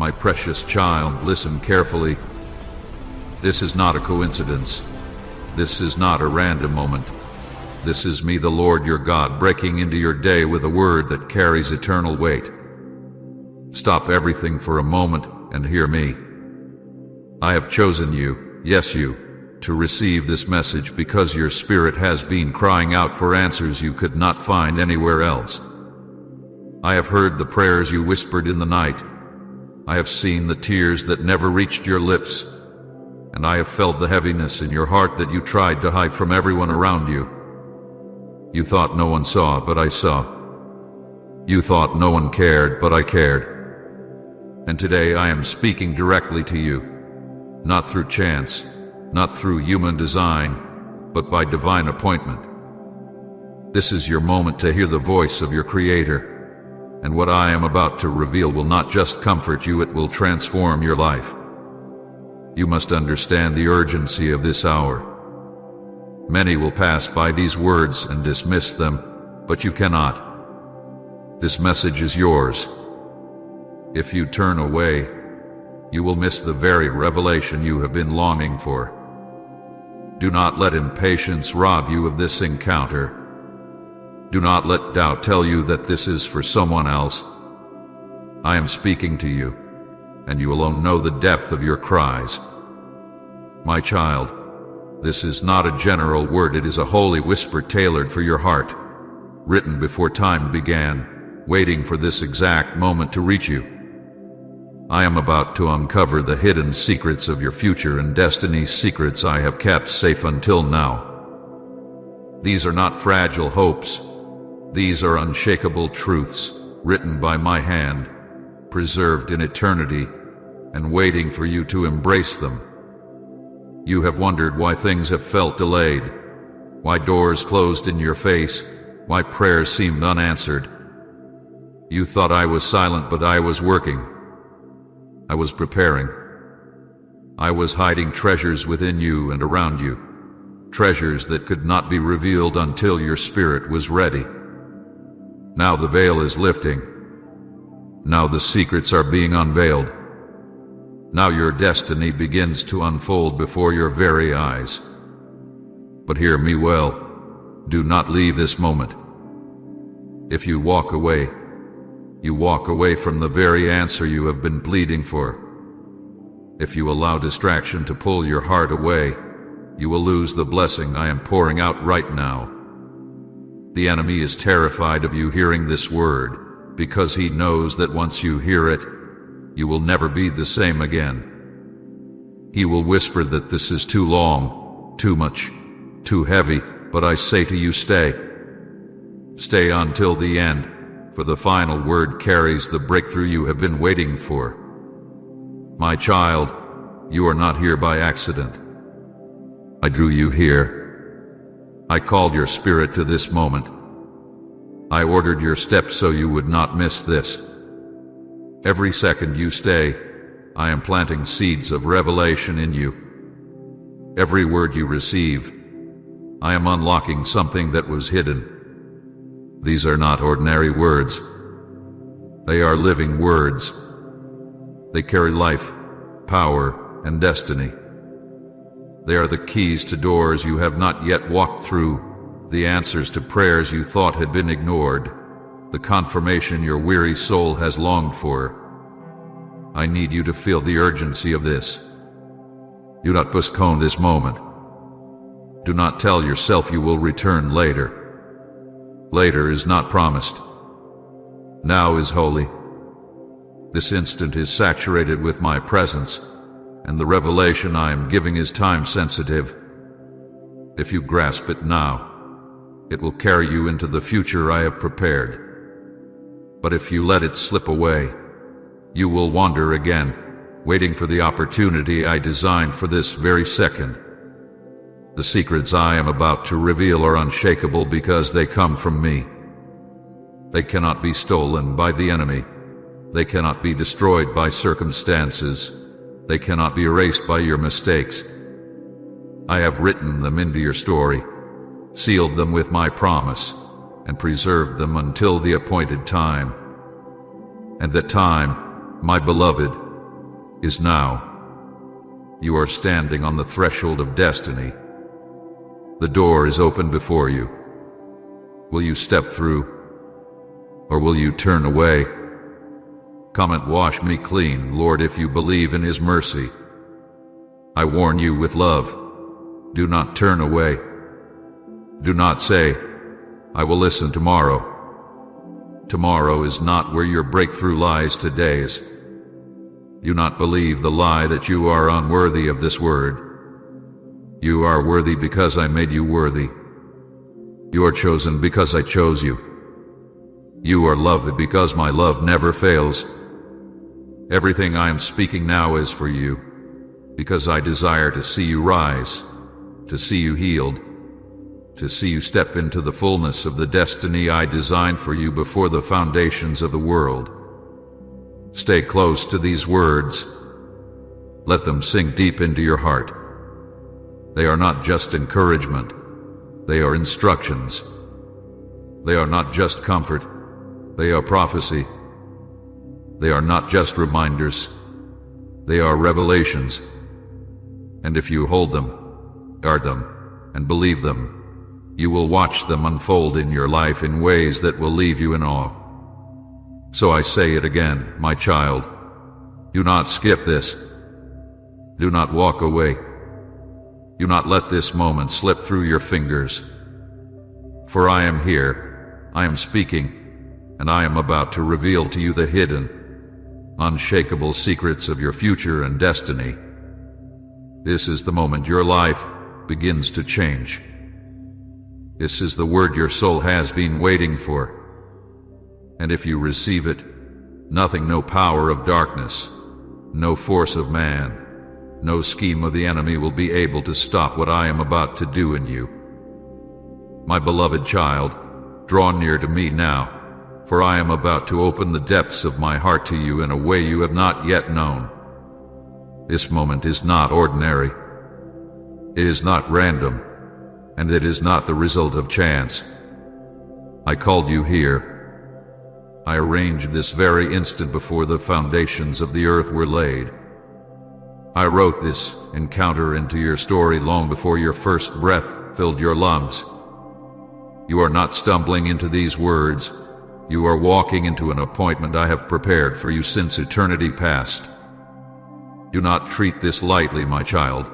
My precious child, listen carefully. This is not a coincidence. This is not a random moment. This is me, the Lord your God, breaking into your day with a word that carries eternal weight. Stop everything for a moment and hear me. I have chosen you, yes you, to receive this message because your spirit has been crying out for answers you could not find anywhere else. I have heard the prayers you whispered in the night. I have seen the tears that never reached your lips, and I have felt the heaviness in your heart that you tried to hide from everyone around you. You thought no one saw, but I saw. You thought no one cared, but I cared. And today I am speaking directly to you, not through chance, not through human design, but by divine appointment. This is your moment to hear the voice of your Creator, and what I am about to reveal will not just comfort you, it will transform your life. You must understand the urgency of this hour. Many will pass by these words and dismiss them, but you cannot. This message is yours. If you turn away, you will miss the very revelation you have been longing for. Do not let impatience rob you of this encounter. Do not let doubt tell you that this is for someone else. I am speaking to you, and you alone know the depth of your cries. My child, this is not a general word, it is a holy whisper tailored for your heart, written before time began, waiting for this exact moment to reach you. I am about to uncover the hidden secrets of your future and destiny, secrets I have kept safe until now. These are not fragile hopes. These are unshakable truths, written by my hand, preserved in eternity, and waiting for you to embrace them. You have wondered why things have felt delayed, why doors closed in your face, why prayers seemed unanswered. You thought I was silent, but I was working. I was preparing. I was hiding treasures within you and around you, treasures that could not be revealed until your spirit was ready. Now the veil is lifting. Now the secrets are being unveiled. Now your destiny begins to unfold before your very eyes. But hear me well. Do not leave this moment. If you walk away from the very answer you have been pleading for. If you allow distraction to pull your heart away, you will lose the blessing I am pouring out right now. The enemy is terrified of you hearing this word, because he knows that once you hear it, you will never be the same again. He will whisper that this is too long, too much, too heavy, but I say to you, stay. Stay until the end, for the final word carries the breakthrough you have been waiting for. My child, you are not here by accident. I drew you here. I called your spirit to this moment. I ordered your steps so you would not miss this. Every second you stay, I am planting seeds of revelation in you. Every word you receive, I am unlocking something that was hidden. These are not ordinary words. They are living words. They carry life, power, and destiny. They are the keys to doors you have not yet walked through, the answers to prayers you thought had been ignored, the confirmation your weary soul has longed for. I need you to feel the urgency of this. Do not postpone this moment. Do not tell yourself you will return later. Later is not promised. Now is holy. This instant is saturated with my presence, and the revelation I am giving is time-sensitive. If you grasp it now, it will carry you into the future I have prepared. But if you let it slip away, you will wander again, waiting for the opportunity I designed for this very second. The secrets I am about to reveal are unshakable because they come from me. They cannot be stolen by the enemy. They cannot be destroyed by circumstances. They cannot be erased by your mistakes. I have written them into your story, sealed them with my promise, and preserved them until the appointed time. And that time, my beloved, is now. You are standing on the threshold of destiny. The door is open before you. Will you step through, or will you turn away? Come and wash me clean, Lord, if you believe in His mercy. I warn you with love, do not turn away. Do not say, I will listen tomorrow. Tomorrow is not where your breakthrough lies. Today is. Do not believe the lie that you are unworthy of this word. You are worthy because I made you worthy. You are chosen because I chose you. You are loved because my love never fails. Everything I am speaking now is for you, because I desire to see you rise, to see you healed, to see you step into the fullness of the destiny I designed for you before the foundations of the world. Stay close to these words. Let them sink deep into your heart. They are not just encouragement. They are instructions. They are not just comfort. They are prophecy. They are not just reminders. They are revelations. And if you hold them, guard them, and believe them, you will watch them unfold in your life in ways that will leave you in awe. So I say it again, my child, do not skip this. Do not walk away. Do not let this moment slip through your fingers. For I am here, I am speaking, and I am about to reveal to you the hidden, unshakable secrets of your future and destiny. This is the moment your life begins to change. This is the word your soul has been waiting for. And if you receive it, nothing, no power of darkness, no force of man, no scheme of the enemy will be able to stop what I am about to do in you. My beloved child, draw near to me now, for I am about to open the depths of my heart to you in a way you have not yet known. This moment is not ordinary. It is not random, and it is not the result of chance. I called you here. I arranged this very instant before the foundations of the earth were laid. I wrote this encounter into your story long before your first breath filled your lungs. You are not stumbling into these words. You are walking into an appointment I have prepared for you since eternity past. Do not treat this lightly, my child,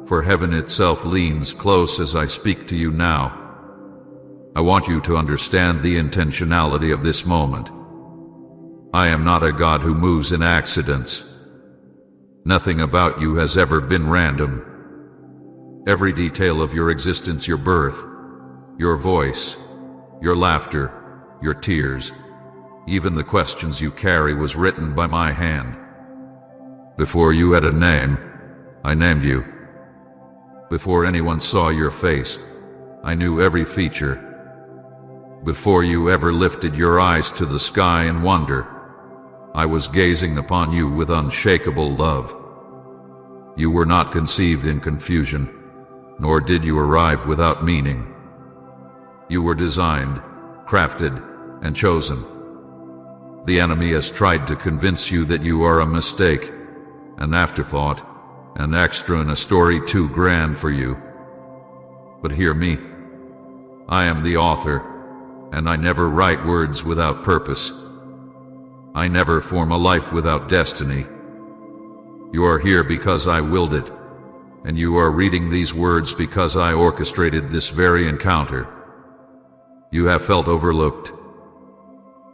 for heaven itself leans close as I speak to you now. I want you to understand the intentionality of this moment. I am not a God who moves in accidents. Nothing about you has ever been random. Every detail of your existence, your birth, your voice, your laughter, your tears, even the questions you carry was written by my hand. Before you had a name, I named you. Before anyone saw your face, I knew every feature. Before you ever lifted your eyes to the sky in wonder, I was gazing upon you with unshakable love. You were not conceived in confusion, nor did you arrive without meaning. You were designed, crafted, and chosen. The enemy has tried to convince you that you are a mistake, an afterthought, an extra in a story too grand for you. But hear me. I am the author, and I never write words without purpose. I never form a life without destiny. You are here because I willed it, and you are reading these words because I orchestrated this very encounter. You have felt overlooked.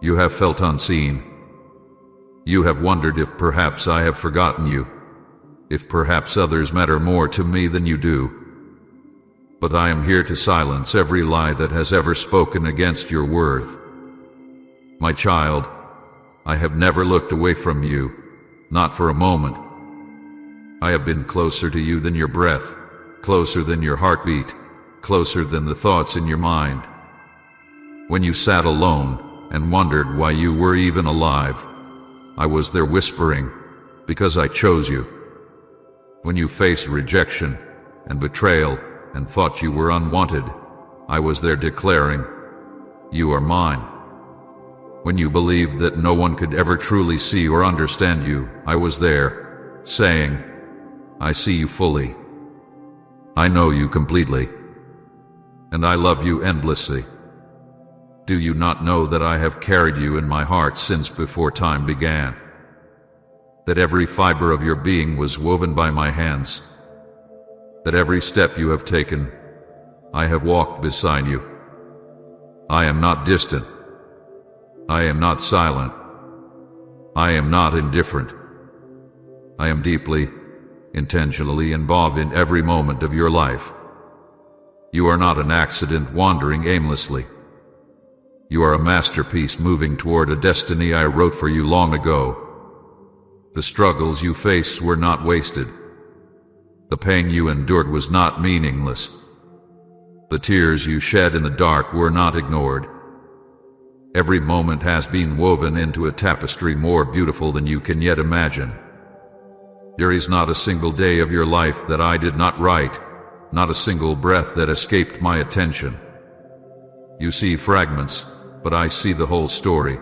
You have felt unseen. You have wondered if perhaps I have forgotten you, if perhaps others matter more to me than you do. But I am here to silence every lie that has ever spoken against your worth. My child, I have never looked away from you, not for a moment. I have been closer to you than your breath, closer than your heartbeat, closer than the thoughts in your mind. When you sat alone and wondered why you were even alive, I was there whispering, because I chose you. When you faced rejection and betrayal and thought you were unwanted, I was there declaring, you are mine. When you believed that no one could ever truly see or understand you, I was there, saying, I see you fully. I know you completely. And I love you endlessly. Do you not know that I have carried you in my heart since before time began? That every fiber of your being was woven by my hands? That every step you have taken, I have walked beside you? I am not distant. I am not silent. I am not indifferent. I am deeply, intentionally involved in every moment of your life. You are not an accident wandering aimlessly. You are a masterpiece moving toward a destiny I wrote for you long ago. The struggles you faced were not wasted. The pain you endured was not meaningless. The tears you shed in the dark were not ignored. Every moment has been woven into a tapestry more beautiful than you can yet imagine. There is not a single day of your life that I did not write, not a single breath that escaped my attention. You see fragments, but I see the whole story.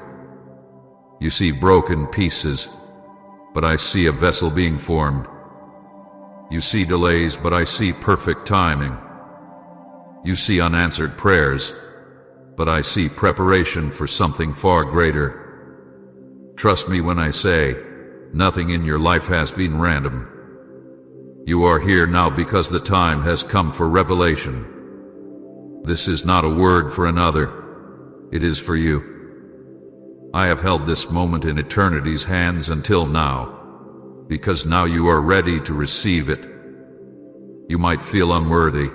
You see broken pieces, but I see a vessel being formed. You see delays, but I see perfect timing. You see unanswered prayers, but I see preparation for something far greater. Trust me when I say, nothing in your life has been random. You are here now because the time has come for revelation. This is not a word for another. It is for you. I have held this moment in eternity's hands until now, because now you are ready to receive it. You might feel unworthy.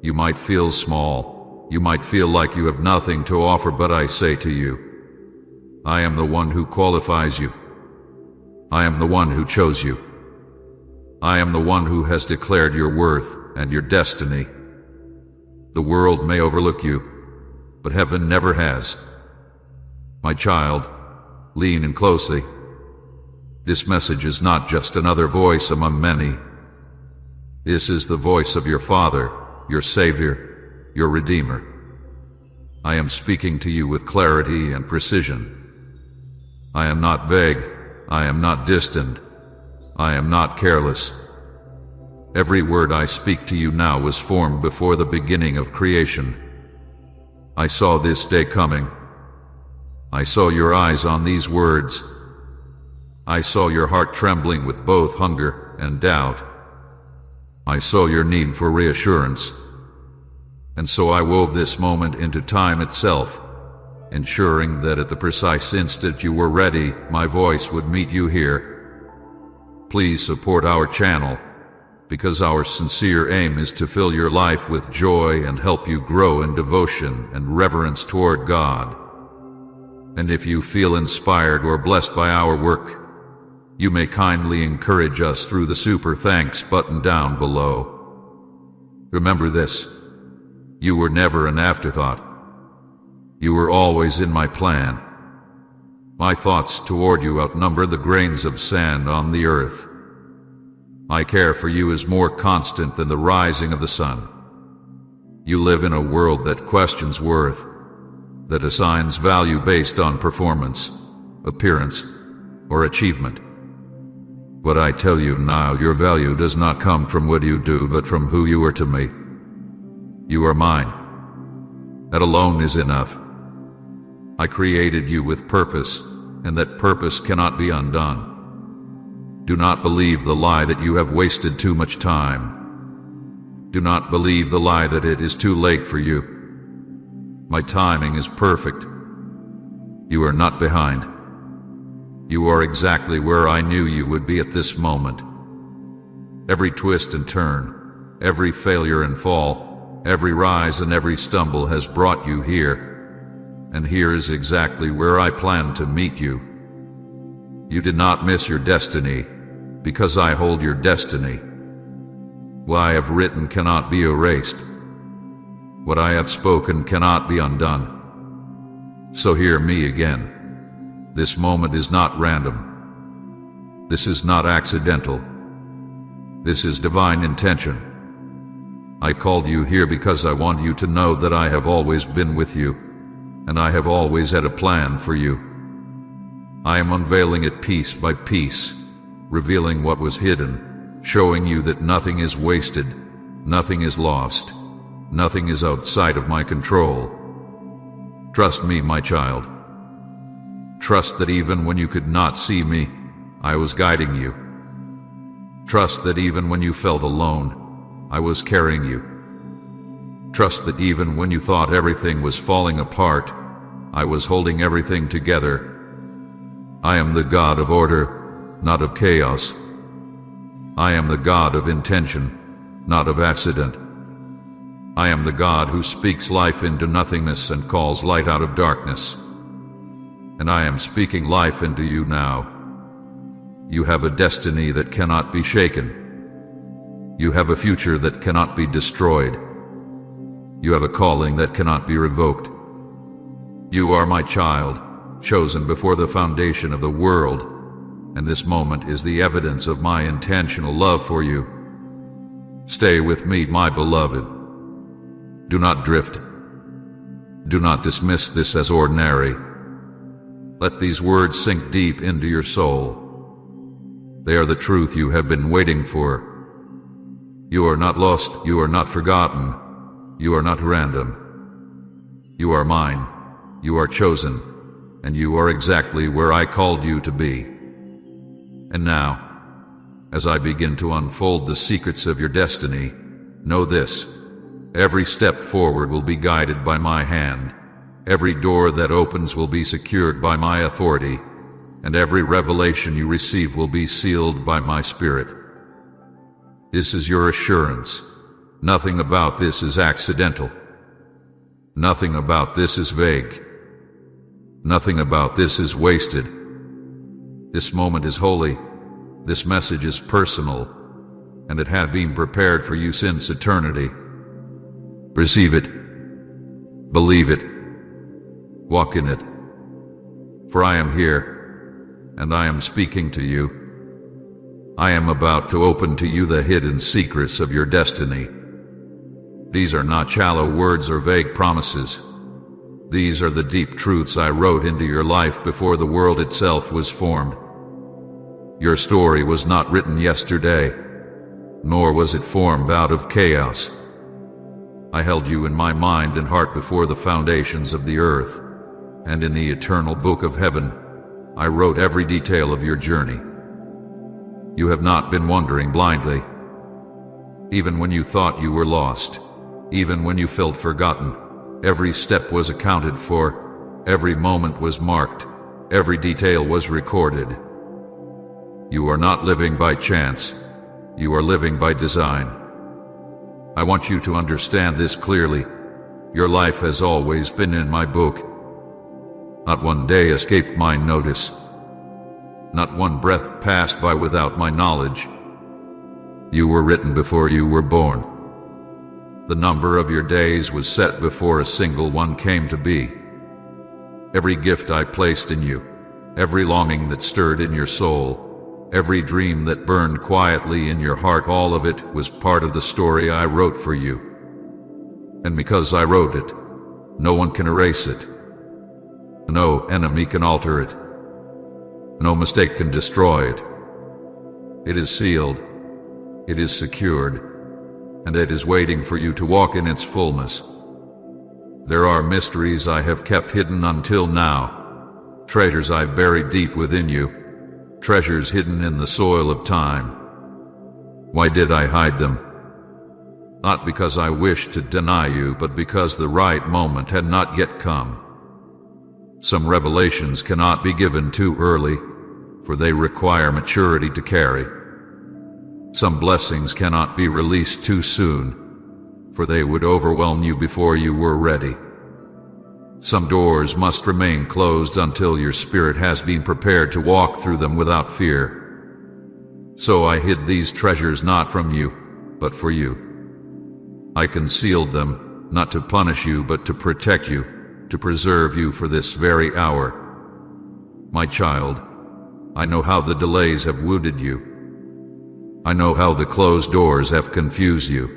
You might feel small. You might feel like you have nothing to offer, but I say to you, I am the one who qualifies you. I am the one who chose you. I am the one who has declared your worth and your destiny. The world may overlook you, but heaven never has. My child, lean in closely. This message is not just another voice among many. This is the voice of your Father, your Savior, your Redeemer. I am speaking to you with clarity and precision. I am not vague. I am not distant. I am not careless. Every word I speak to you now was formed before the beginning of creation. I saw this day coming. I saw your eyes on these words. I saw your heart trembling with both hunger and doubt. I saw your need for reassurance. And so I wove this moment into time itself, ensuring that at the precise instant you were ready, my voice would meet you here. Please support our channel, because our sincere aim is to fill your life with joy and help you grow in devotion and reverence toward God. And if you feel inspired or blessed by our work, you may kindly encourage us through the Super Thanks button down below. Remember this, you were never an afterthought. You were always in my plan. My thoughts toward you outnumber the grains of sand on the earth. My care for you is more constant than the rising of the sun. You live in a world that questions worth, that assigns value based on performance, appearance, or achievement. What I tell you now, your value does not come from what you do, but from who you are to me. You are mine. That alone is enough. I created you with purpose, and that purpose cannot be undone. Do not believe the lie that you have wasted too much time. Do not believe the lie that it is too late for you. My timing is perfect. You are not behind. You are exactly where I knew you would be at this moment. Every twist and turn, every failure and fall, every rise and every stumble has brought you here. And here is exactly where I planned to meet you. You did not miss your destiny, because I hold your destiny. What I have written cannot be erased. What I have spoken cannot be undone. So hear me again. This moment is not random. This is not accidental. This is divine intention. I called you here because I want you to know that I have always been with you, and I have always had a plan for you. I am unveiling it piece by piece, revealing what was hidden, showing you that nothing is wasted, nothing is lost, nothing is outside of my control. Trust me, my child. Trust that even when you could not see me, I was guiding you. Trust that even when you felt alone, I was carrying you. Trust that even when you thought everything was falling apart, I was holding everything together. I am the God of order, not of chaos. I am the God of intention, not of accident. I am the God who speaks life into nothingness and calls light out of darkness. And I am speaking life into you now. You have a destiny that cannot be shaken. You have a future that cannot be destroyed. You have a calling that cannot be revoked. You are my child, chosen before the foundation of the world, and this moment is the evidence of my intentional love for you. Stay with me, my beloved. Do not drift. Do not dismiss this as ordinary. Let these words sink deep into your soul. They are the truth you have been waiting for. You are not lost, you are not forgotten, you are not random. You are mine, you are chosen, and you are exactly where I called you to be. And now, as I begin to unfold the secrets of your destiny, know this: every step forward will be guided by my hand, every door that opens will be secured by my authority, and every revelation you receive will be sealed by my Spirit. This is your assurance. Nothing about this is accidental. Nothing about this is vague. Nothing about this is wasted. This moment is holy. This message is personal, and it has been prepared for you since eternity. Receive it. Believe it. Walk in it. For I am here, and I am speaking to you. I am about to open to you the hidden secrets of your destiny. These are not shallow words or vague promises. These are the deep truths I wrote into your life before the world itself was formed. Your story was not written yesterday, nor was it formed out of chaos. I held you in my mind and heart before the foundations of the earth, and in the eternal book of heaven, I wrote every detail of your journey. You have not been wandering blindly. Even when you thought you were lost, even when you felt forgotten, every step was accounted for, every moment was marked, every detail was recorded. You are not living by chance, you are living by design. I want you to understand this clearly. Your life has always been in my book. Not one day escaped my notice. Not one breath passed by without my knowledge. You were written before you were born. The number of your days was set before a single one came to be. Every gift I placed in you, every longing that stirred in your soul, every dream that burned quietly in your heart, all of it was part of the story I wrote for you. And because I wrote it, no one can erase it. No enemy can alter it. No mistake can destroy it. It is sealed, it is secured, and it is waiting for you to walk in its fullness. There are mysteries I have kept hidden until now, treasures I've buried deep within you, treasures hidden in the soil of time. Why did I hide them? Not because I wished to deny you, but because the right moment had not yet come. Some revelations cannot be given too early, for they require maturity to carry. Some blessings cannot be released too soon, for they would overwhelm you before you were ready. Some doors must remain closed until your spirit has been prepared to walk through them without fear. So I hid these treasures not from you, but for you. I concealed them, not to punish you, but to protect you, to preserve you for this very hour. My child, I know how the delays have wounded you. I know how the closed doors have confused you.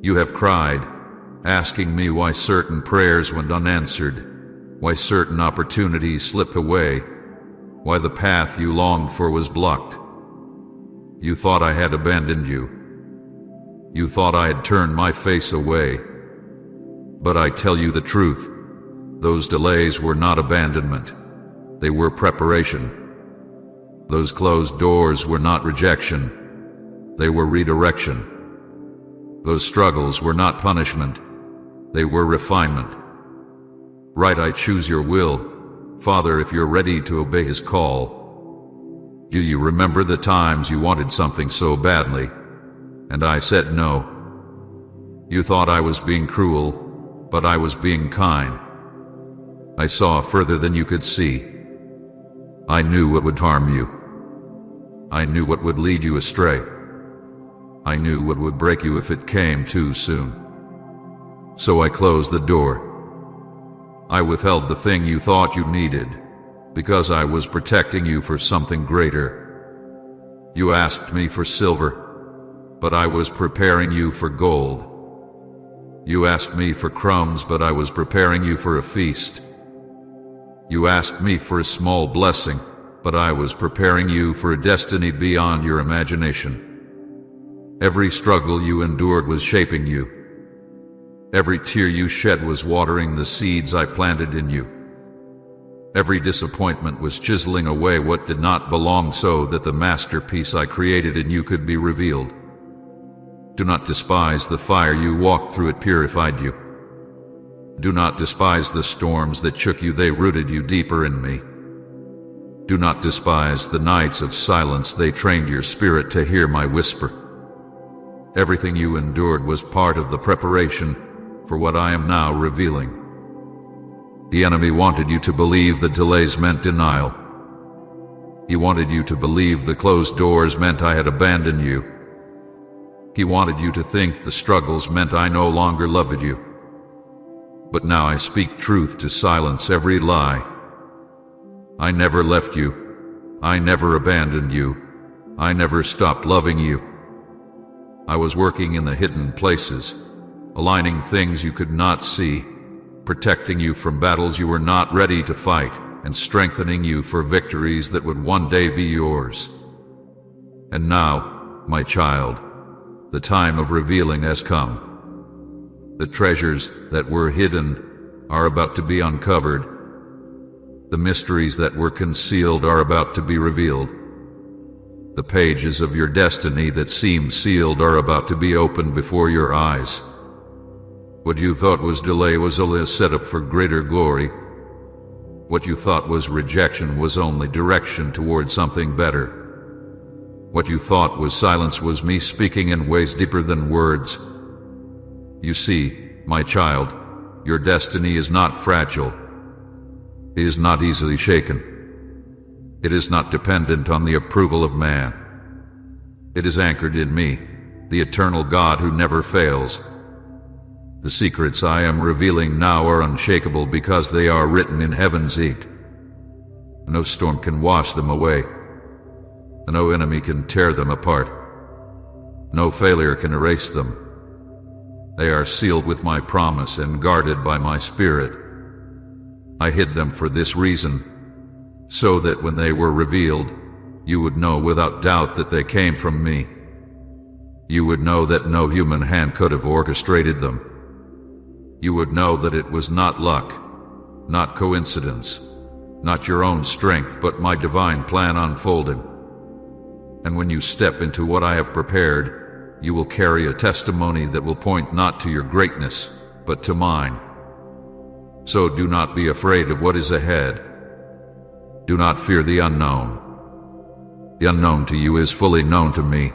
You have cried, asking me why certain prayers went unanswered, why certain opportunities slipped away, why the path you longed for was blocked. You thought I had abandoned you. You thought I had turned my face away. But I tell you the truth. Those delays were not abandonment. They were preparation. Those closed doors were not rejection. They were redirection. Those struggles were not punishment. They were refinement. Right, I choose your will, Father, if you're ready to obey his call. Do you remember the times you wanted something so badly, and I said no? You thought I was being cruel, but I was being kind. I saw further than you could see. I knew what would harm you. I knew what would lead you astray. I knew what would break you if it came too soon. So I closed the door. I withheld the thing you thought you needed, because I was protecting you for something greater. You asked me for silver, but I was preparing you for gold. You asked me for crumbs, but I was preparing you for a feast. You asked me for a small blessing, but I was preparing you for a destiny beyond your imagination. Every struggle you endured was shaping you. Every tear you shed was watering the seeds I planted in you. Every disappointment was chiseling away what did not belong so that the masterpiece I created in you could be revealed. Do not despise the fire you walked through, it purified you. Do not despise the storms that shook you, they rooted you deeper in me. Do not despise the nights of silence, they trained your spirit to hear my whisper. Everything you endured was part of the preparation for what I am now revealing. The enemy wanted you to believe the delays meant denial. He wanted you to believe the closed doors meant I had abandoned you. He wanted you to think the struggles meant I no longer loved you. But now I speak truth to silence every lie. I never left you. I never abandoned you. I never stopped loving you. I was working in the hidden places, aligning things you could not see, protecting you from battles you were not ready to fight, and strengthening you for victories that would one day be yours. And now, my child, the time of revealing has come. The treasures that were hidden are about to be uncovered. The mysteries that were concealed are about to be revealed. The pages of your destiny that seemed sealed are about to be opened before your eyes. What you thought was delay was only a setup for greater glory. What you thought was rejection was only direction toward something better. What you thought was silence was me speaking in ways deeper than words. You see, my child, your destiny is not fragile. It is not easily shaken. It is not dependent on the approval of man. It is anchored in me, the eternal God who never fails. The secrets I am revealing now are unshakable because they are written in heaven's ink. No storm can wash them away. No enemy can tear them apart. No failure can erase them. They are sealed with my promise and guarded by my spirit. I hid them for this reason, so that when they were revealed, you would know without doubt that they came from me. You would know that no human hand could have orchestrated them. You would know that it was not luck, not coincidence, not your own strength, but my divine plan unfolding. And when you step into what I have prepared, you will carry a testimony that will point not to your greatness, but to mine. So do not be afraid of what is ahead. Do not fear the unknown. The unknown to you is fully known to me.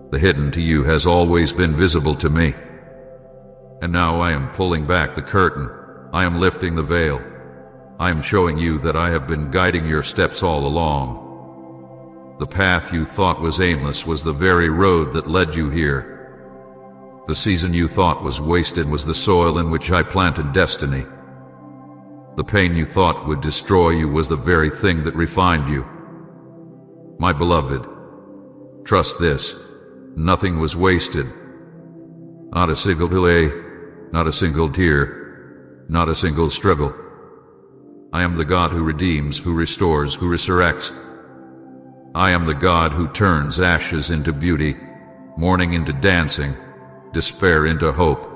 The hidden to you has always been visible to me. And now I am pulling back the curtain. I am lifting the veil. I am showing you that I have been guiding your steps all along. The path you thought was aimless was the very road that led you here. The season you thought was wasted was the soil in which I planted destiny. The pain you thought would destroy you was the very thing that refined you. My beloved, trust this. Nothing was wasted. Not a single delay, not a single tear, not a single struggle. I am the God who redeems, who restores, who resurrects. I am the God who turns ashes into beauty, mourning into dancing, despair into hope.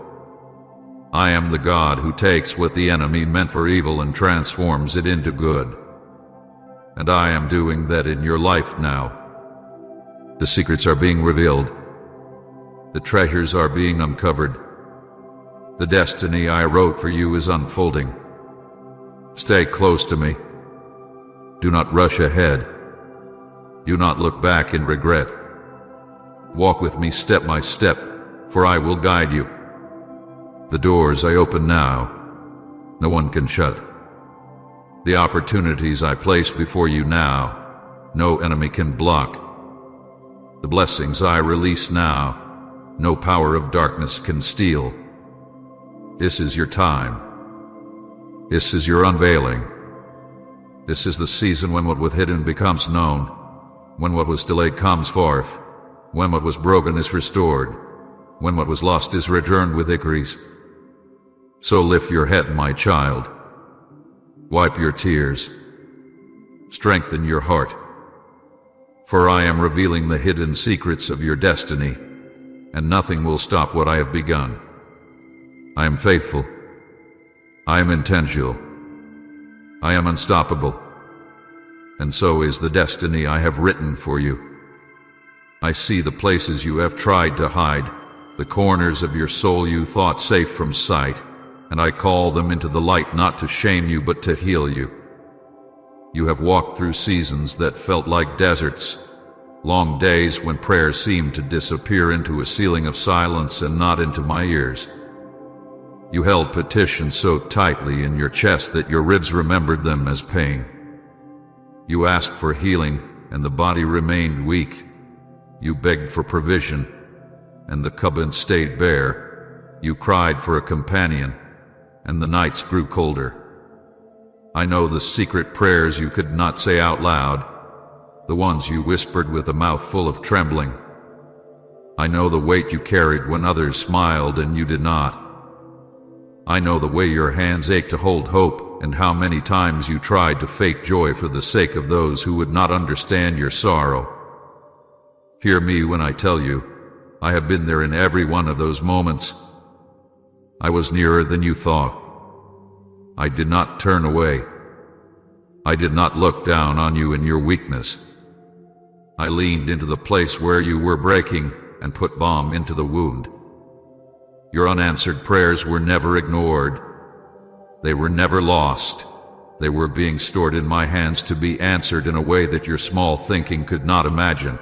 I am the God who takes what the enemy meant for evil and transforms it into good. And I am doing that in your life now. The secrets are being revealed. The treasures are being uncovered. The destiny I wrote for you is unfolding. Stay close to me. Do not rush ahead. Do not look back in regret. Walk with me step by step, for I will guide you. The doors I open now, no one can shut. The opportunities I place before you now, no enemy can block. The blessings I release now, no power of darkness can steal. This is your time. This is your unveiling. This is the season when what was hidden becomes known, when what was delayed comes forth, when what was broken is restored, when what was lost is returned with increase. So lift your head, my child. Wipe your tears. Strengthen your heart. For I am revealing the hidden secrets of your destiny, and nothing will stop what I have begun. I am faithful. I am intentional. I am unstoppable. And so is the destiny I have written for you. I see the places you have tried to hide, the corners of your soul you thought safe from sight, and I call them into the light not to shame you but to heal you. You have walked through seasons that felt like deserts, long days when prayer seemed to disappear into a ceiling of silence and not into my ears. You held petitions so tightly in your chest that your ribs remembered them as pain. You asked for healing, and the body remained weak. You begged for provision, and the cupboard stayed bare. You cried for a companion, and the nights grew colder. I know the secret prayers you could not say out loud, the ones you whispered with a mouth full of trembling. I know the weight you carried when others smiled and you did not. I know the way your hands ached to hold hope, and how many times you tried to fake joy for the sake of those who would not understand your sorrow. Hear me when I tell you, I have been there in every one of those moments. I was nearer than you thought. I did not turn away. I did not look down on you in your weakness. I leaned into the place where you were breaking and put balm into the wound. Your unanswered prayers were never ignored. They were never lost. They were being stored in my hands to be answered in a way that your small thinking could not imagine.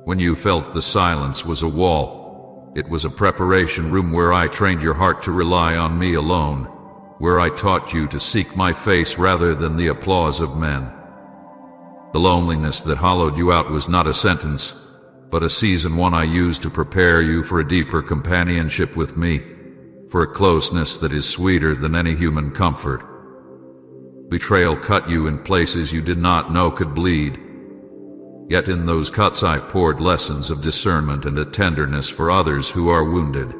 When you felt the silence was a wall, it was a preparation room where I trained your heart to rely on me alone, where I taught you to seek my face rather than the applause of men. The loneliness that hollowed you out was not a sentence, but a season one I used to prepare you for a deeper companionship with me, for a closeness that is sweeter than any human comfort. Betrayal cut you in places you did not know could bleed. Yet in those cuts I poured lessons of discernment and a tenderness for others who are wounded.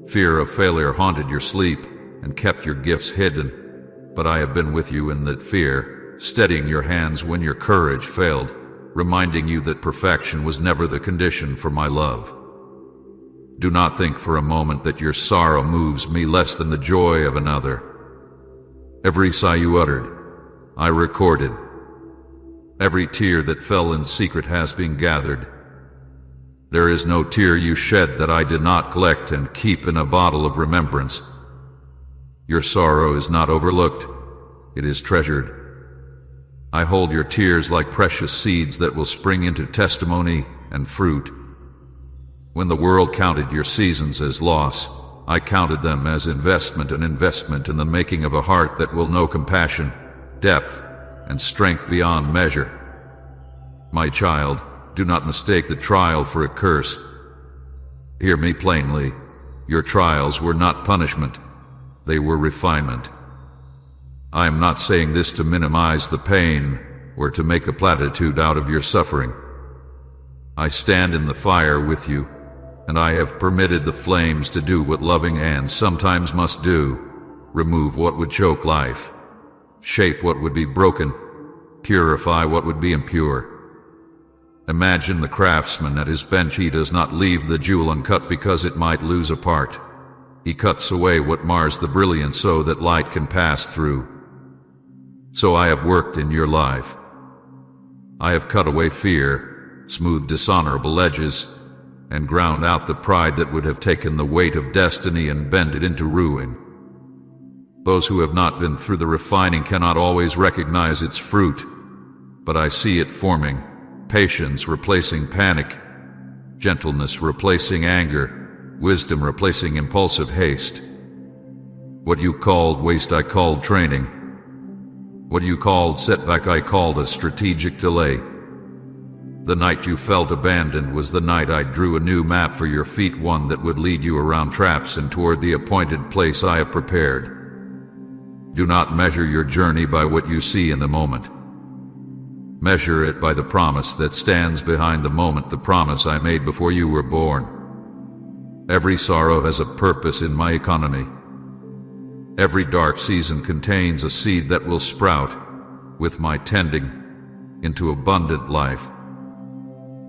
Fear of failure haunted your sleep and kept your gifts hidden, but I have been with you in that fear, steadying your hands when your courage failed, reminding you that perfection was never the condition for my love. Do not think for a moment that your sorrow moves me less than the joy of another. Every sigh you uttered, I recorded. Every tear that fell in secret has been gathered. There is no tear you shed that I did not collect and keep in a bottle of remembrance. Your sorrow is not overlooked, it is treasured. I hold your tears like precious seeds that will spring into testimony and fruit. When the world counted your seasons as loss, I counted them as investment, an investment in the making of a heart that will know compassion, depth, and strength beyond measure. My child, do not mistake the trial for a curse. Hear me plainly. Your trials were not punishment. They were refinement. I am not saying this to minimize the pain or to make a platitude out of your suffering. I stand in the fire with you, and I have permitted the flames to do what loving hands sometimes must do, remove what would choke life, shape what would be broken, purify what would be impure. Imagine the craftsman at his bench. He does not leave the jewel uncut because it might lose a part. He cuts away what mars the brilliance so that light can pass through. So I have worked in your life. I have cut away fear, smoothed dishonorable edges, and ground out the pride that would have taken the weight of destiny and bent it into ruin. Those who have not been through the refining cannot always recognize its fruit, but I see it forming. Patience replacing panic, gentleness replacing anger, wisdom replacing impulsive haste. What you called waste I called training. What you called setback I called a strategic delay. The night you felt abandoned was the night I drew a new map for your feet, one that would lead you around traps and toward the appointed place I have prepared. Do not measure your journey by what you see in the moment. Measure it by the promise that stands behind the moment, the promise I made before you were born. Every sorrow has a purpose in my economy. Every dark season contains a seed that will sprout, with my tending, into abundant life.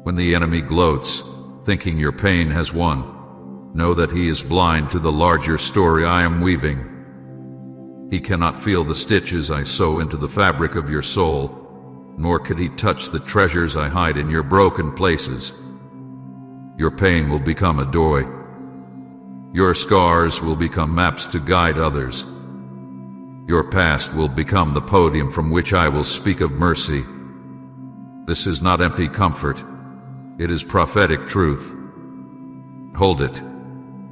When the enemy gloats, thinking your pain has won, know that he is blind to the larger story I am weaving. He cannot feel the stitches I sew into the fabric of your soul, nor could he touch the treasures I hide in your broken places. Your pain will become a doorway. Your scars will become maps to guide others. Your past will become the podium from which I will speak of mercy. This is not empty comfort. It is prophetic truth. Hold it,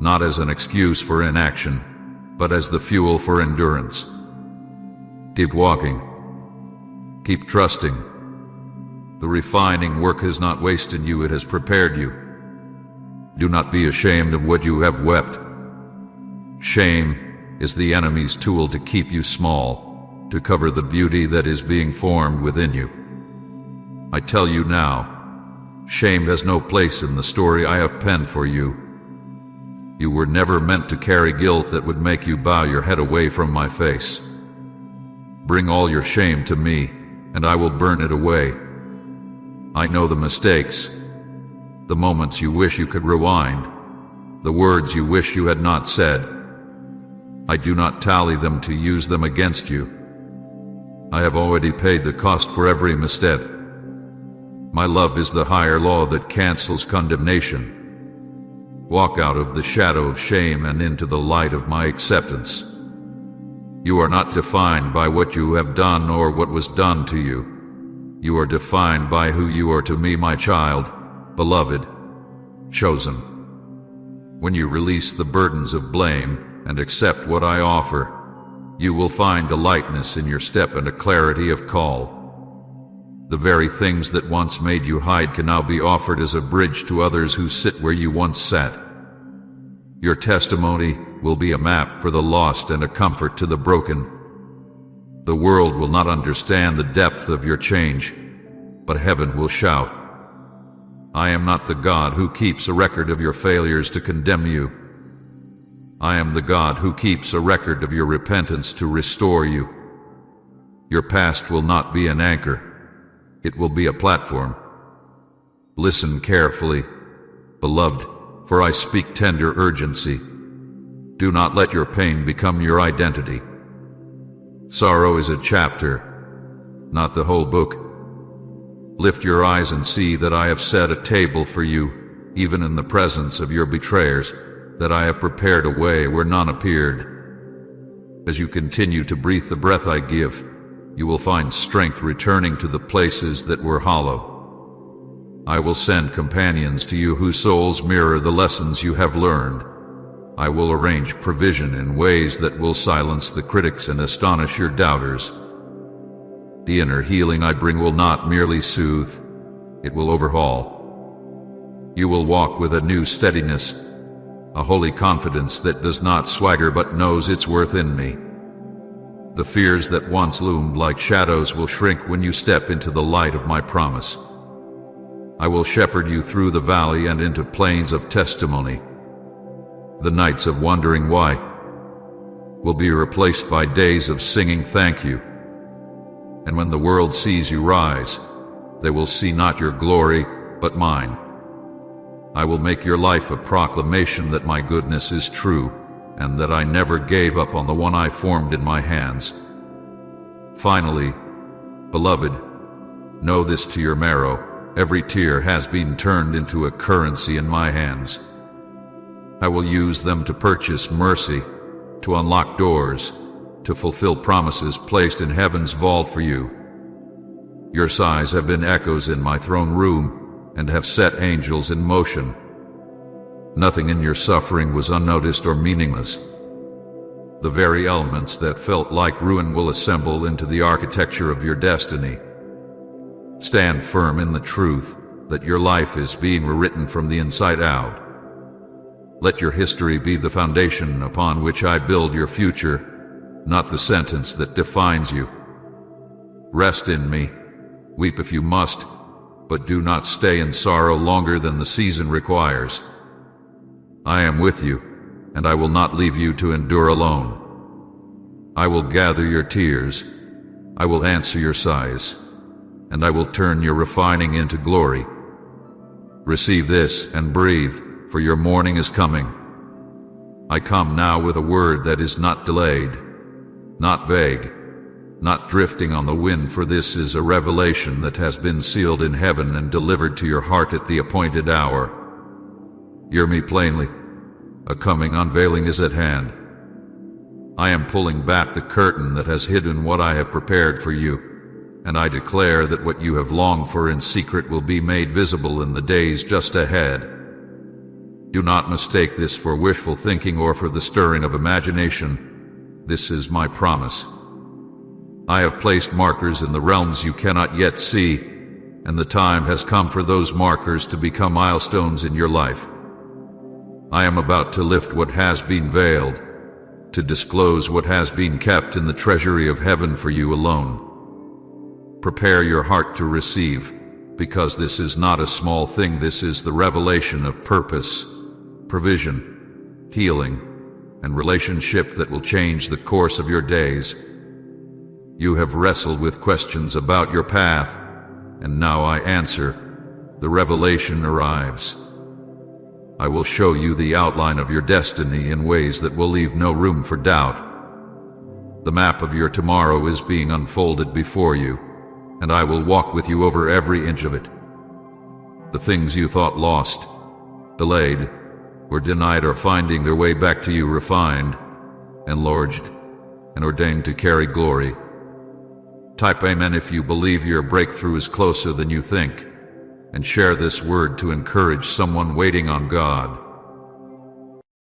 not as an excuse for inaction, but as the fuel for endurance. Keep walking. Keep trusting. The refining work has not wasted you, it has prepared you. Do not be ashamed of what you have wept. Shame is the enemy's tool to keep you small, to cover the beauty that is being formed within you. I tell you now, shame has no place in the story I have penned for you. You were never meant to carry guilt that would make you bow your head away from my face. Bring all your shame to me, and I will burn it away. I know the mistakes, the moments you wish you could rewind, the words you wish you had not said. I do not tally them to use them against you. I have already paid the cost for every misstep. My love is the higher law that cancels condemnation. Walk out of the shadow of shame and into the light of my acceptance. You are not defined by what you have done or what was done to you. You are defined by who you are to me, my child, beloved, chosen. When you release the burdens of blame and accept what I offer, you will find a lightness in your step and a clarity of call. The very things that once made you hide can now be offered as a bridge to others who sit where you once sat. Your testimony will be a map for the lost and a comfort to the broken. The world will not understand the depth of your change, but heaven will shout. I am not the God who keeps a record of your failures to condemn you. I am the God who keeps a record of your repentance to restore you. Your past will not be an anchor. It will be a platform. Listen carefully, beloved, for I speak tender urgency. Do not let your pain become your identity. Sorrow is a chapter, not the whole book. Lift your eyes and see that I have set a table for you, even in the presence of your betrayers, that I have prepared a way where none appeared. As you continue to breathe the breath I give, you will find strength returning to the places that were hollow. I will send companions to you whose souls mirror the lessons you have learned. I will arrange provision in ways that will silence the critics and astonish your doubters. The inner healing I bring will not merely soothe, it will overhaul. You will walk with a new steadiness, a holy confidence that does not swagger but knows its worth in me. The fears that once loomed like shadows will shrink when you step into the light of my promise. I will shepherd you through the valley and into plains of testimony. The nights of wondering why will be replaced by days of singing thank you. And when the world sees you rise, they will see not your glory, but mine. I will make your life a proclamation that my goodness is true, and that I never gave up on the one I formed in my hands. Finally, beloved, know this to your marrow: every tear has been turned into a currency in my hands. I will use them to purchase mercy, to unlock doors, to fulfill promises placed in heaven's vault for you. Your sighs have been echoes in my throne room and have set angels in motion. Nothing in your suffering was unnoticed or meaningless. The very elements that felt like ruin will assemble into the architecture of your destiny. Stand firm in the truth that your life is being rewritten from the inside out. Let your history be the foundation upon which I build your future, not the sentence that defines you. Rest in me. Weep if you must, but do not stay in sorrow longer than the season requires. I am with you, and I will not leave you to endure alone. I will gather your tears, I will answer your sighs, and I will turn your refining into glory. Receive this and breathe, for your morning is coming. I come now with a word that is not delayed, not vague, not drifting on the wind, for this is a revelation that has been sealed in heaven and delivered to your heart at the appointed hour. Hear me plainly. A coming unveiling is at hand. I am pulling back the curtain that has hidden what I have prepared for you, and I declare that what you have longed for in secret will be made visible in the days just ahead. Do not mistake this for wishful thinking or for the stirring of imagination. This is my promise. I have placed markers in the realms you cannot yet see, and the time has come for those markers to become milestones in your life. I am about to lift what has been veiled, to disclose what has been kept in the treasury of heaven for you alone. Prepare your heart to receive, because this is not a small thing. This is the revelation of purpose, provision, healing, and relationship that will change the course of your days. You have wrestled with questions about your path, and now I answer. The revelation arrives. I will show you the outline of your destiny in ways that will leave no room for doubt. The map of your tomorrow is being unfolded before you, and I will walk with you over every inch of it. The things you thought lost, delayed, or denied are finding their way back to you, refined, enlarged, and ordained to carry glory. Type Amen if you believe your breakthrough is closer than you think, and share this word to encourage someone waiting on God.